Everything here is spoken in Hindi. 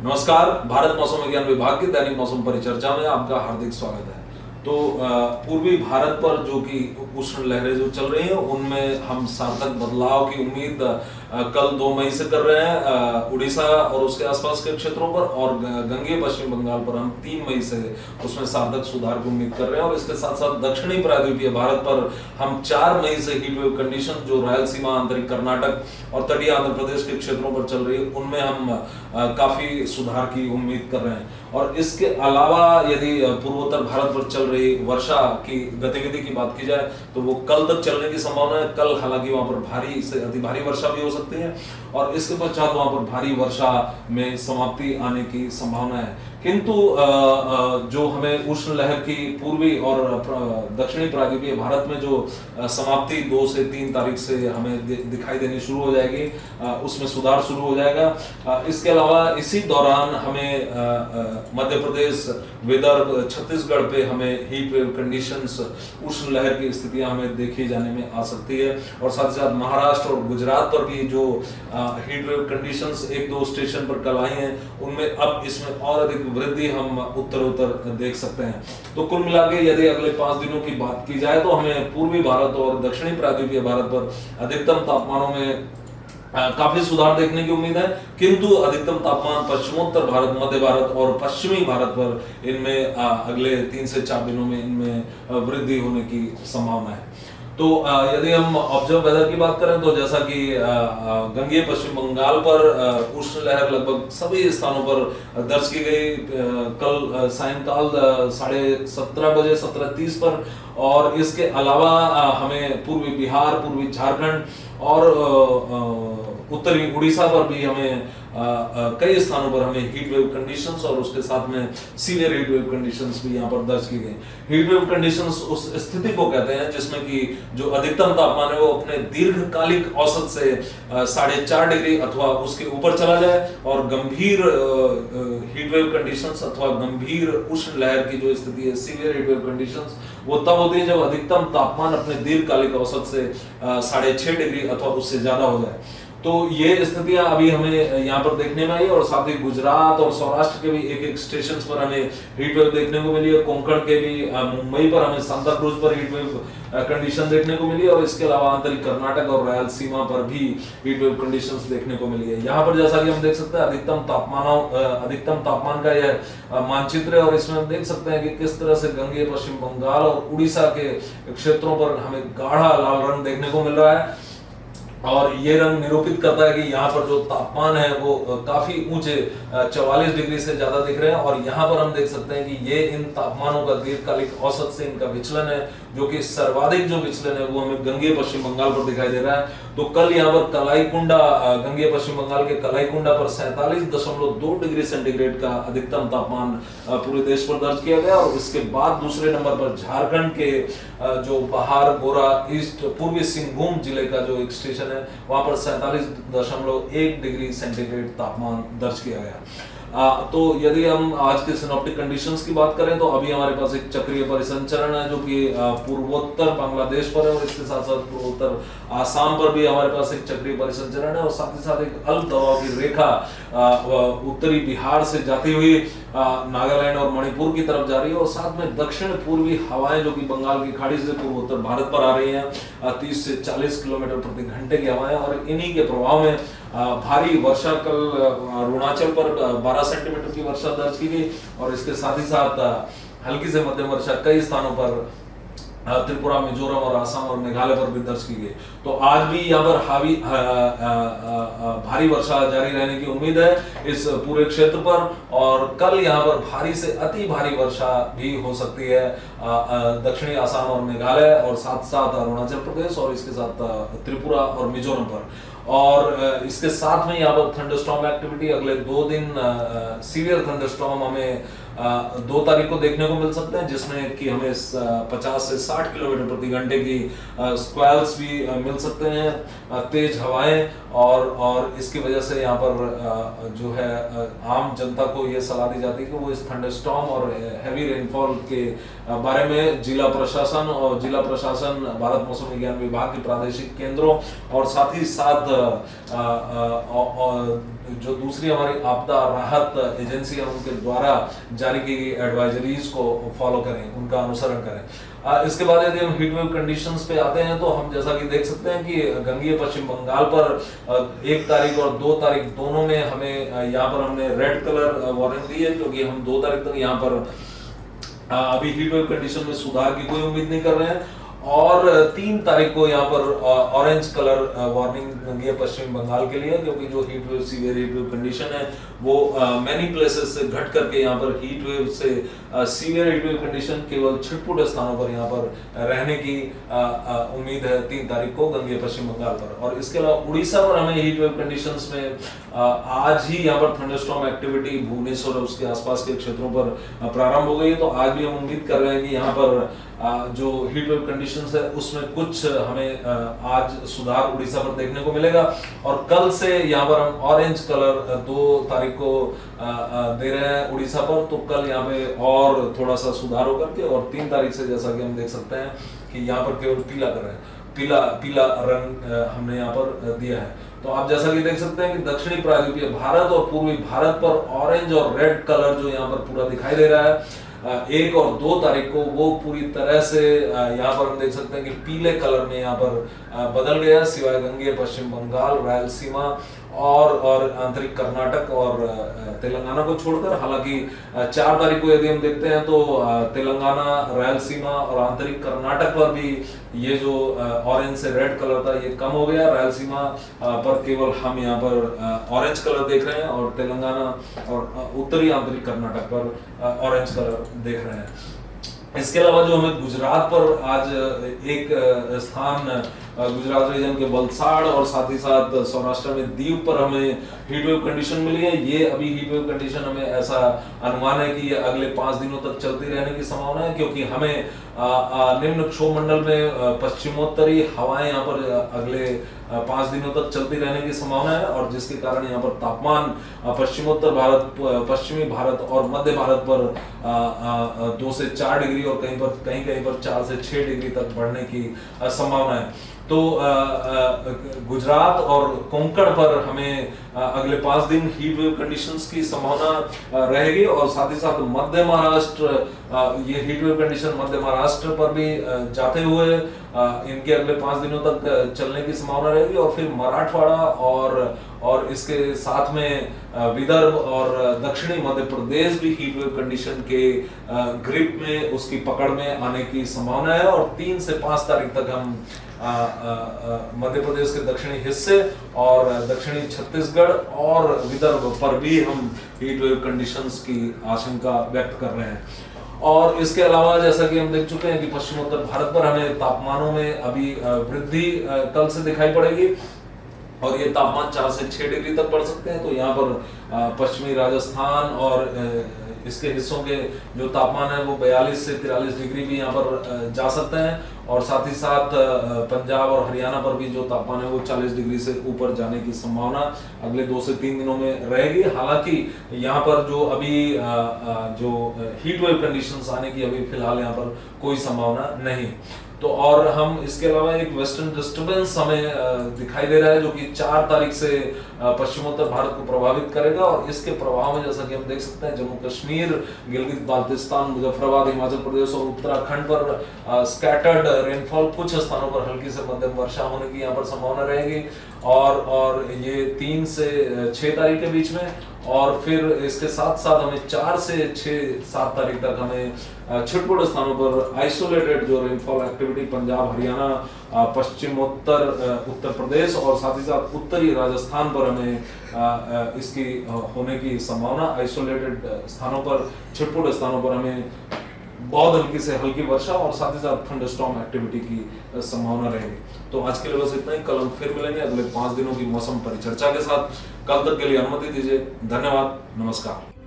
नमस्कार। भारत मौसम विज्ञान विभाग के दैनिक मौसम परिचर्चा में आपका हार्दिक स्वागत है। तो पूर्वी भारत पर जो कि उष्ण लहरें जो चल रही हैं उनमें हम सार्थक बदलाव की उम्मीद कल 2 मई से कर रहे हैं उड़ीसा और उसके आसपास के क्षेत्रों पर, और गंगेय पश्चिम बंगाल पर हम 3 मई से उसमें सार्थक सुधार की उम्मीद कर रहे हैं। और इसके साथ साथ दक्षिणी प्रायद्वीपीय भारत पर हम 4 मई से हीट वेव कंडीशन जो रायलसीमा, आंतरिक कर्नाटक और तटीय आंध्र प्रदेश के क्षेत्रों पर चल रही है उनमें हम काफी सुधार की उम्मीद कर रहे हैं। और इसके अलावा यदि पूर्वोत्तर भारत पर चल रही वर्षा की गतिविधि की बात की जाए तो वो कल तक चलने की संभावना है। कल हालांकि वहां पर भारी से अति भारी वर्षा भी हो सकती है और इसके पश्चात वहां पर भारी वर्षा में समाप्ति आने की संभावना है। किंतु जो हमें उष्ण लहर की पूर्वी और दक्षिणी प्रायद्वीपीय भारत में जो समाप्ति 2 से 3 तारीख से हमें दिखाई देनी शुरू हो जाएगी, उसमें सुधार शुरू हो जाएगा। इसके अलावा इसी दौरान हमें मध्य प्रदेश, विदर्भ, छत्तीसगढ़ पे हमें हीट वेव कंडीशंस, उष्ण लहर की स्थितियां हमें देखी जाने में आ सकती है। और साथ ही साथ महाराष्ट्र और गुजरात पर भी जो हीट वेव कंडीशंस 1-2 स्टेशन पर कल आई हैं उनमें अब इसमें और अधिक वृद्धि हम उत्तर देख सकते हैं। तो कुल मिलाकर यदि अगले 5 दिनों की बात की जाए तो हमें पूर्वी भारत और दक्षिणी प्रायद्वीपीय भारत पर अधिकतम तापमानों में काफी सुधार देखने की उम्मीद है, किंतु अधिकतम तापमान पश्चिमोत्तर भारत, मध्य भारत और पश्चिमी भारत पर इनमें अगले 3 से 4 दिनों में इनमें वृद्धि होने की संभावना है। तो यदि हम ऑब्जर्व वेदर की बात करें तो जैसा कि गंगेय पश्चिम बंगाल पर उष्ण लहर लगभग सभी स्थानों पर दर्ज की गई कल सायंकाल 17:30 बजे 17:30 पर। और इसके अलावा हमें पूर्वी बिहार, पूर्वी झारखंड और उत्तरी उड़ीसा पर भी हमें कई स्थानों पर हमें हीट वेव कंडीशंस और उसके साथ में सीवियर हीट वेव कंडीशंस भी यहाँ पर दर्ज की गई। हीट वेव कंडीशंस उस स्थिति को कहते हैं जिसमें कि जो अधिकतम तापमान है वो अपने दीर्घकालिक औसत से 4.5 डिग्री अथवा उसके ऊपर चला जाए, और गंभीर हीट वेव कंडीशंस अथवा गंभीर उष्ण लहर की जो स्थिति है, सीवियर हीट वेव कंडीशंस, वो तब होती है जब अधिकतम तापमान अपने दीर्घकालिक औसत से 6.5 डिग्री अथवा उससे ज्यादा हो जाए। तो ये स्थितियां अभी हमें यहाँ पर देखने में आई, और साथ ही गुजरात और सौराष्ट्र के भी एक स्टेशन पर हमें हीट वेव देखने को मिली है। कोंकण के भी, मुंबई पर हमें सांता क्रूज पर हीट वेव कंडीशन देखने को मिली है, और इसके अलावा आंतरिक कर्नाटक और रायलसीमा पर भी हीट वेव कंडीशंस देखने को मिली है। यहाँ पर जैसा कि हम देख सकते हैं अधिकतम तापमान का यह मानचित्र है, और इसमें हम देख सकते हैं कि किस तरह से गंगेय पश्चिम बंगाल और उड़ीसा के क्षेत्रों पर हमें गाढ़ा लाल रंग देखने को मिल रहा है। और ये रंग निरूपित करता है कि यहाँ पर जो तापमान है वो काफी ऊंचे 44 डिग्री से ज्यादा दिख रहे हैं। और यहाँ पर हम देख सकते हैं कि ये इन तापमानों का दीर्घकालिक औसत से इनका विचलन है, जो कि सर्वाधिक जो विचलन है वो हमें गंगेय पश्चिम बंगाल पर दिखाई दे रहा है। तो कल यहाँ पर कलाईकुंडा, गंगेय पश्चिम बंगाल के कलाईकुंडा पर 47.2 डिग्री सेंटीग्रेड का अधिकतम तापमान पूरे देश पर दर्ज किया गया। और इसके बाद दूसरे नंबर पर झारखंड के जो पहाड़, गोरा, ईस्ट, पूर्वी सिंहभूम जिले का जो एक स्टेशन है वहां पर 47.1 डिग्री सेंटीग्रेड तापमान दर्ज किया गया। तो यदि हम आज के सिनॉप्टिक कंडीशंस की बात करें तो अभी हमारे पास एक चक्रीय परिसंचरण है जो कि पूर्वोत्तर बांग्लादेश पर है, और इसके साथ साथ पूर्वोत्तर आसाम पर भी हमारे पास एक चक्रीय परिसंचरण है, और साथ ही साथ एक अल्प दबाव की रेखा उत्तरी बिहार से जाती हुई नागालैंड और मणिपुर की तरफ जा रही है, और साथ में दक्षिण पूर्वी हवाएं जो कि बंगाल की खाड़ी से पूर्वोत्तर भारत पर आ रही हैं 30 से 40 किलोमीटर प्रति घंटे की हवाएं। और इन्हीं के प्रभाव में भारी वर्षा कल अरुणाचल पर 12 सेंटीमीटर की वर्षा दर्ज की गई, और इसके साथ ही साथ हल्की से मध्यम वर्षा कई स्थानों पर त्रिपुरा, मिजोरम और आसाम और मेघालय पर भी दर्ज की गई। तो आज भी यहाँ पर भारी वर्षा जारी रहने की उम्मीद है इस पूरे क्षेत्र पर, और कल यहाँ पर भारी से अति भारी वर्षा भी हो सकती है दक्षिणी आसाम और मेघालय और साथ साथ अरुणाचल प्रदेश और इसके साथ त्रिपुरा और मिजोरम पर। और इसके साथ में यहाँ पर थंडरस्टॉर्म एक्टिविटी अगले 2 दिन, सीवियर थंडरस्टॉर्म हमें 2 तारीख को देखने को मिल सकते हैं, जिसमें कि हमें 50 से 60 किलोमीटर प्रति घंटे की स्क्वैल्स भी मिल सकते हैं, तेज हवाएं, और इसकी वजह से यहाँ पर जो है आम जनता को ये सलाह दी जाती है कि वो इस थंडरस्टॉर्म और हैवी रेनफॉल के बारे में जिला प्रशासन भारत मौसम विज्ञान विभाग के प्रादेशिक केंद्रों और साथ ही साथ जो दूसरी हमारी आपदा राहत एजेंसी है उनके द्वारा जारी की गई एडवाइजरीज को फॉलो करें, उनका अनुसरण करें। इसके बाद यदि हम हीट वेव कंडीशंस पे आते हैं तो हम जैसा कि देख सकते हैं कि गंगीय पश्चिम बंगाल पर 1 तारीख और 2 तारीख दोनों में हमें यहाँ पर हमने रेड कलर वार्निंग दी है, क्योंकि हम 2 तारीख तक यहाँ पर अभी हीट वेव कंडीशन में सुधार की कोई उम्मीद नहीं कर रहे हैं, और 3 तारीख को यहाँ पर ऑरेंज कलर वार्निंग गंगीय पश्चिम बंगाल के लिए, क्योंकि जो heat wave severe heat wave condition है वो मैनी प्लेसेस से घट करके यहाँ पर हीट वेव से सीवियर हीट वेव कंडीशन केवल छिटपुट स्थानों पर यहाँ पर रहने की उम्मीद है 3 तारीख को गंगीय पश्चिम बंगाल पर। और इसके अलावा उड़ीसा पर हमें हीट वेव कंडीशंस में आज ही यहाँ पर थंडरस्टॉर्म एक्टिविटी भुवनेश्वर और उसके आसपास के क्षेत्रों पर प्रारंभ हो गई है, तो आज भी हम उम्मीद कर रहे हैं कि यहाँ पर जो हीट वेव कंडीशंस है उसमें कुछ हमें आज सुधार उड़ीसा पर देखने को मिलेगा। और कल से यहाँ पर हम ऑरेंज कलर 2 तारीख को दे रहे हैं उड़ीसा पर, तो कल यहाँ पे और थोड़ा सा सुधार होकर के, और 3 तारीख से जैसा कि हम देख सकते हैं कि यहाँ पर केवल पीला कर रहे हैं, पीला रंग हमने यहाँ पर दिया है। तो आप जैसा कि देख सकते हैं कि दक्षिणी प्रायद्वीपीय भारत और पूर्वी भारत पर ऑरेंज और रेड कलर जो यहाँ पर पूरा दिखाई दे रहा है, 1 और 2 तारीख को वो पूरी तरह से यहाँ पर हम देख सकते हैं कि पीले कलर में यहाँ पर बदल गया, सिवाय गंगीय पश्चिम बंगाल, रायलसीमा और आंतरिक कर्नाटक और तेलंगाना को छोड़कर। हालांकि 4 तारीख को यदि हम देखते हैं तो तेलंगाना, रायलसीमा और आंतरिक कर्नाटक पर भी ये जो ऑरेंज से रेड कलर था ये कम हो गया। रायलसीमा पर केवल हम यहाँ पर ऑरेंज कलर देख रहे हैं, और तेलंगाना और उत्तरी आंतरिक कर्नाटक पर ऑरेंज कलर देख रहे हैं। इसके अलावा जो हमें गुजरात पर आज एक स्थान गुजरात रीजन के वलसाड़ और साथ ही साथ सौराष्ट्र में दीव पर हमें हीट वेव कंडीशन मिली है। ये अभी हीट वेव कंडीशन हमें ऐसा अनुमान है कि ये अगले 5 दिनों तक चलती रहने की संभावना है, क्योंकि हमें निम्न क्षोभ मंडल में पश्चिमोत्तरी हवाएं यहाँ पर अगले 5 दिनों तक चलती रहने की संभावना है, और जिसके कारण यहाँ पर तापमान पश्चिमोत्तर भारत, पश्चिमी भारत और मध्य भारत पर 2 से 4 डिग्री और कहीं कहीं पर 4 से 6 डिग्री तक बढ़ने की संभावना है। तो गुजरात और कोंकण पर हमें अगले 5 दिन हीट वेव कंडीशंस की संभावना रहेगी, और साथ ही साथ मध्य महाराष्ट्र, ये हीट वेव कंडीशन मध्य महाराष्ट्र पर भी जाते हुए इनके अगले 5 दिनों तक चलने की संभावना रहेगी, और फिर मराठवाड़ा और इसके साथ में विदर्भ और दक्षिणी मध्य प्रदेश भी हीट वेव कंडीशन के ग्रिप में, उसकी पकड़ में आने की संभावना है। और 3 से 5 तारीख तक हम मध्य प्रदेश के दक्षिणी हिस्से और दक्षिणी छत्तीसगढ़ और विदर्भ पर भी हम हीट वेव कंडीशंस की आशंका व्यक्त कर रहे हैं। और इसके अलावा जैसा कि हम देख चुके हैं कि पश्चिमोत्तर भारत पर हमें तापमानों में अभी वृद्धि कल से दिखाई पड़ेगी, और ये तापमान 4 से 6 डिग्री तक बढ़ सकते हैं। तो यहाँ पर पश्चिमी राजस्थान और इसके हिस्सों के जो तापमान है वो 42 से 43 डिग्री भी यहाँ पर जा सकते हैं, और साथ ही साथ पंजाब और हरियाणा पर भी जो तापमान है वो 40 डिग्री से ऊपर जाने की संभावना अगले 2 से 3 दिनों में रहेगी। हालांकि यहाँ पर जो अभी जो हीट वेव कंडीशंस आने की अभी फिलहाल यहाँ पर कोई संभावना नहीं। तो और हम इसके अलावा एक वेस्टर्न डिस्टर्बेंस हमें दिखाई दे रहा है जो कि 4 तारीख से पश्चिमोत्तर भारत को प्रभावित करेगा, और इसके प्रभाव में जैसा कि हम देख सकते हैं जम्मू कश्मीर, गिलगित बाल्टिस्तान, मुजफ्फराबाद, हिमाचल प्रदेश और उत्तराखंड पर स्कैटर्ड रेनफॉल, कुछ स्थानों पर हल्की से मध्यम वर्षा होने की यहाँ पर संभावना रहेगी, और ये 3 से 6 तारीख के बीच में। और फिर इसके साथ साथ हमें 4 से 6-7 तारीख तक हमें छिटपुट स्थानों पर आइसोलेटेड जो रेनफॉल एक्टिविटी पंजाब, हरियाणा, पश्चिमोत्तर उत्तर प्रदेश और साथ ही साथ उत्तरी राजस्थान पर हमें इसकी होने की संभावना, आइसोलेटेड स्थानों पर, छिटपुट स्थानों पर हमें बहुत हल्की से हल्की वर्षा और साथ ही साथ थंडरस्टॉर्म एक्टिविटी की संभावना रहेगी। तो आज के लिए बस इतना ही। कल हम फिर मिलेंगे अगले 5 दिनों की मौसम परिचर्चा के साथ। कल तक के लिए अनुमति दीजिए। धन्यवाद, नमस्कार।